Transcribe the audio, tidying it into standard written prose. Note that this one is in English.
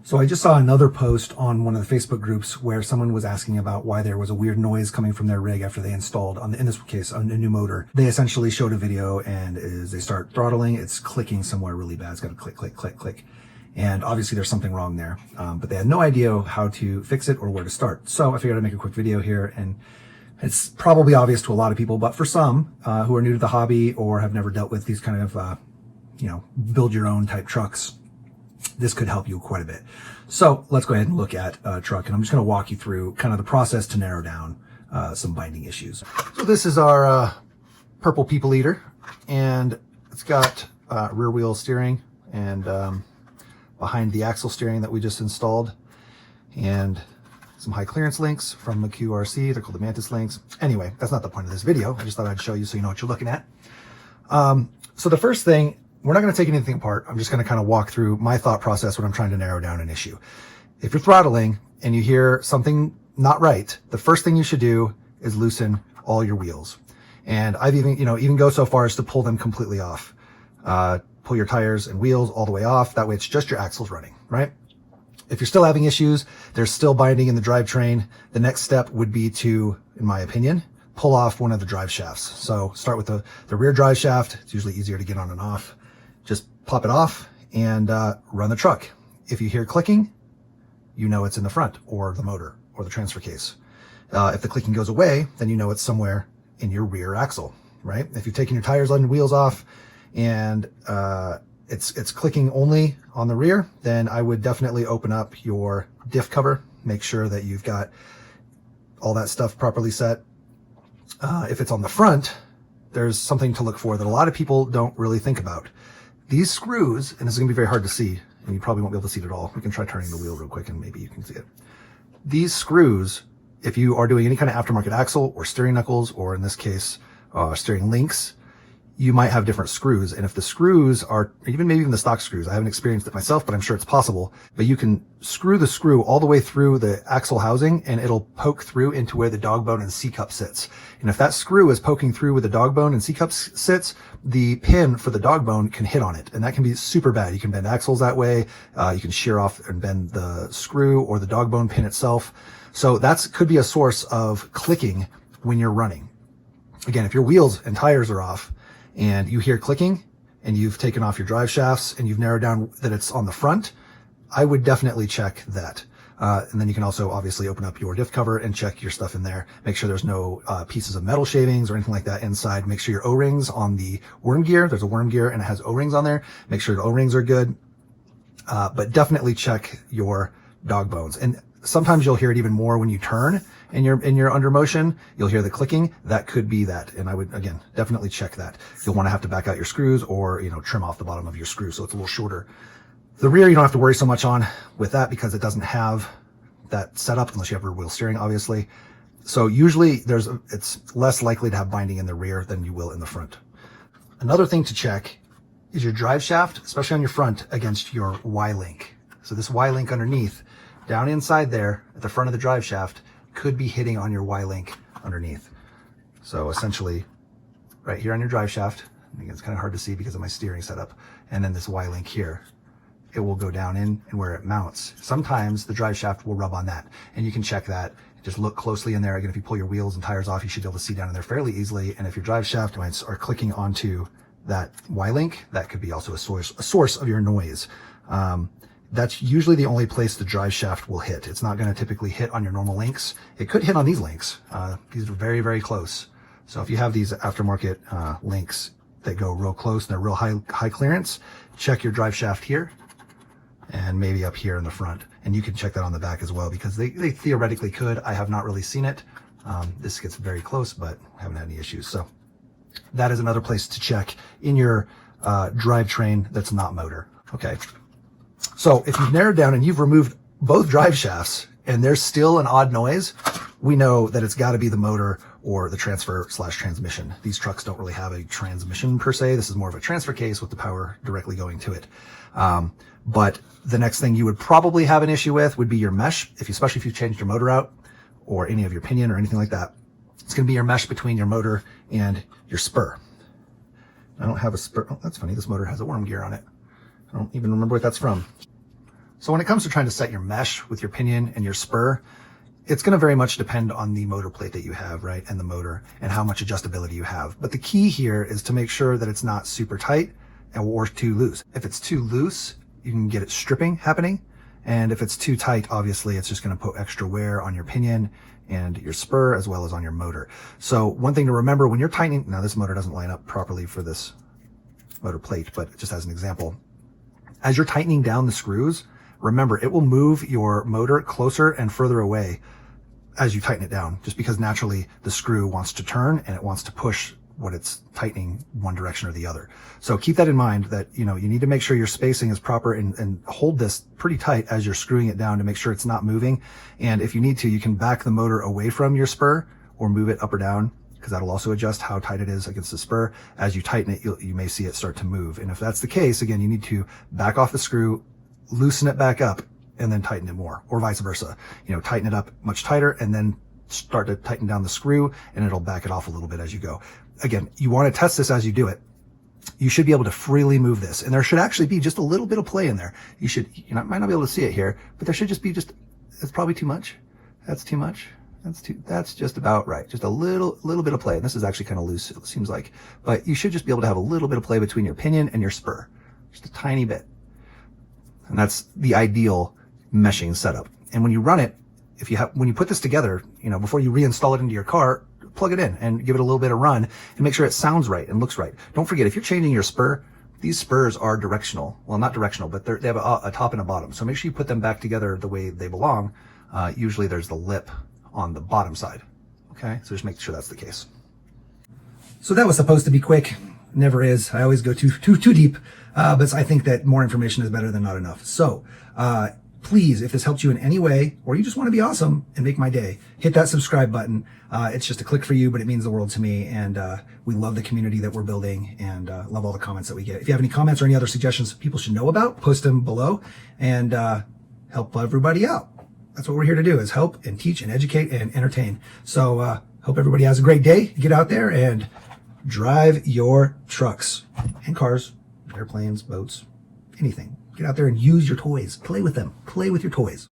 So I just saw another post on one of the Facebook groups where someone was asking about why there was a weird noise coming from their rig after they installed, in this case, a new motor. They essentially showed a video, and as they start throttling, it's clicking somewhere really bad. It's got to click, click, click, click. And obviously there's something wrong there, but they had no idea how to fix it or where to start. So I figured I'd make a quick video here, and it's probably obvious to a lot of people, but for some who are new to the hobby or have never dealt with these kind of, build your own type trucks, this could help you quite a bit. So let's go ahead and look at a truck, and I'm just going to walk you through kind of the process to narrow down some binding issues. So this is our purple people eater, and it's got rear wheel steering and behind the axle steering that we just installed, and some high clearance links from McCue RC. They're called the Mantis links. Anyway, that's not the point of this video. I just thought I'd show you so you know what you're looking at. So the first thing, we're not going to take anything apart. I'm just going to kind of walk through my thought process when I'm trying to narrow down an issue. If you're throttling and you hear something not right, the first thing you should do is loosen all your wheels. And I've even go so far as to pull them completely off. Pull your tires and wheels all the way off. That way it's just your axles running, right? If you're still having issues, there's still binding in the drivetrain. The next step would be to, in my opinion, pull off one of the drive shafts. So start with the rear drive shaft. It's usually easier to get on and off. Just pop it off and run the truck. If you hear clicking, you know it's in the front or the motor or the transfer case. If the clicking goes away, then you know it's somewhere in your rear axle, right? If you've taken your tires and wheels off and it's clicking only on the rear, then I would definitely open up your diff cover. Make sure that you've got all that stuff properly set. If it's on the front, there's something to look for that a lot of people don't really think about. These screws, and this is going to be very hard to see, and you probably won't be able to see it at all. We can try turning the wheel real quick and maybe you can see it. These screws, if you are doing any kind of aftermarket axle or steering knuckles, or in this case, steering links, you might have different screws. And if the screws are, maybe even the stock screws, I haven't experienced it myself, but I'm sure it's possible, but you can screw the screw all the way through the axle housing and it'll poke through into where the dog bone and C-cup sits. And if that screw is poking through where the dog bone and C-cup sits, the pin for the dog bone can hit on it. And that can be super bad. You can bend axles that way. You can shear off and bend the screw or the dog bone pin itself. So that could be a source of clicking when you're running. Again, if your wheels and tires are off, and you hear clicking and you've taken off your drive shafts and you've narrowed down that it's on the front, I would definitely check that. And then you can also obviously open up your diff cover and check your stuff in there. Make sure there's no pieces of metal shavings or anything like that inside. Make sure your O-rings on the worm gear, there's a worm gear and it has O-rings on there. Make sure the O-rings are good. But definitely check your dog bones. And sometimes you'll hear it even more when you turn and you're under motion. You'll hear the clicking. That could be that. And I would, again, definitely check that. You'll want to have to back out your screws or, trim off the bottom of your screw so it's a little shorter. The rear, you don't have to worry so much on with that because it doesn't have that setup unless you have rear wheel steering, obviously. So usually it's less likely to have binding in the rear than you will in the front. Another thing to check is your drive shaft, especially on your front, against your Y-link. So this Y-link underneath, down inside there at the front of the drive shaft, could be hitting on your Y-link underneath. So essentially right here on your drive shaft, I think it's kind of hard to see because of my steering setup, and then this Y-link here, it will go down in and where it mounts. Sometimes the drive shaft will rub on that, and you can check that. Just look closely in there. Again, if you pull your wheels and tires off, you should be able to see down in there fairly easily. And if your drive shaft joints are clicking onto that Y-link, that could be also a source of your noise. That's usually the only place the drive shaft will hit. It's not going to typically hit on your normal links. It could hit on these links. These are very, very close. So if you have these aftermarket links that go real close and they're real high clearance, check your drive shaft here and maybe up here in the front. And you can check that on the back as well because they theoretically could. I have not really seen it. This gets very close, but haven't had any issues. So that is another place to check in your drivetrain that's not motor. Okay. So if you've narrowed down and you've removed both drive shafts and there's still an odd noise, we know that it's got to be the motor or the transfer/transmission. These trucks don't really have a transmission per se. This is more of a transfer case with the power directly going to it. But the next thing you would probably have an issue with would be your mesh, especially if you've changed your motor out or any of your pinion or anything like that. It's going to be your mesh between your motor and your spur. I don't have a spur. Oh, that's funny. This motor has a worm gear on it. I don't even remember what that's from. So when it comes to trying to set your mesh with your pinion and your spur, it's going to very much depend on the motor plate that you have, right? And the motor and how much adjustability you have. But the key here is to make sure that it's not super tight or too loose. If it's too loose, you can get it stripping happening. And if it's too tight, obviously it's just going to put extra wear on your pinion and your spur as well as on your motor. So one thing to remember when you're tightening, now this motor doesn't line up properly for this motor plate, but just as an example, as you're tightening down the screws, remember, it will move your motor closer and further away as you tighten it down, just because naturally the screw wants to turn and it wants to push what it's tightening one direction or the other. So keep that in mind that, you need to make sure your spacing is proper and hold this pretty tight as you're screwing it down to make sure it's not moving. And if you need to, you can back the motor away from your spur or move it up or down, because that'll also adjust how tight it is against the spur. As you tighten it, you may see it start to move. And if that's the case, again, you need to back off the screw, loosen it back up, and then tighten it more, or vice versa. Tighten it up much tighter and then start to tighten down the screw, and it'll back it off a little bit as you go. Again, you want to test this as you do it. You should be able to freely move this, and there should actually be just a little bit of play in there. Might not be able to see it here, but there should just be it's probably too much. That's too much. That's just about right. Just a little bit of play. And this is actually kind of loose, it seems like, but you should just be able to have a little bit of play between your pinion and your spur. Just a tiny bit. And that's the ideal meshing setup. And when you run it, when you put this together, before you reinstall it into your car, plug it in and give it a little bit of run and make sure it sounds right and looks right. Don't forget, if you're changing your spur, these spurs are directional. Well, not directional, but they have a top and a bottom. So make sure you put them back together the way they belong. Usually there's the lip on the bottom side. Okay, so just make sure that's the case. So that was supposed to be quick. Never is. I always go too deep. But I think that more information is better than not enough. So, please, if this helped you in any way, or you just want to be awesome and make my day, hit that subscribe button. It's just a click for you, but it means the world to me. And we love the community that we're building and love all the comments that we get. If you have any comments or any other suggestions people should know about, post them below and help everybody out. That's what we're here to do, is help and teach and educate and entertain. So hope everybody has a great day. Get out there and drive your trucks and cars, airplanes, boats, anything. Get out there and use your toys. Play with them. Play with your toys.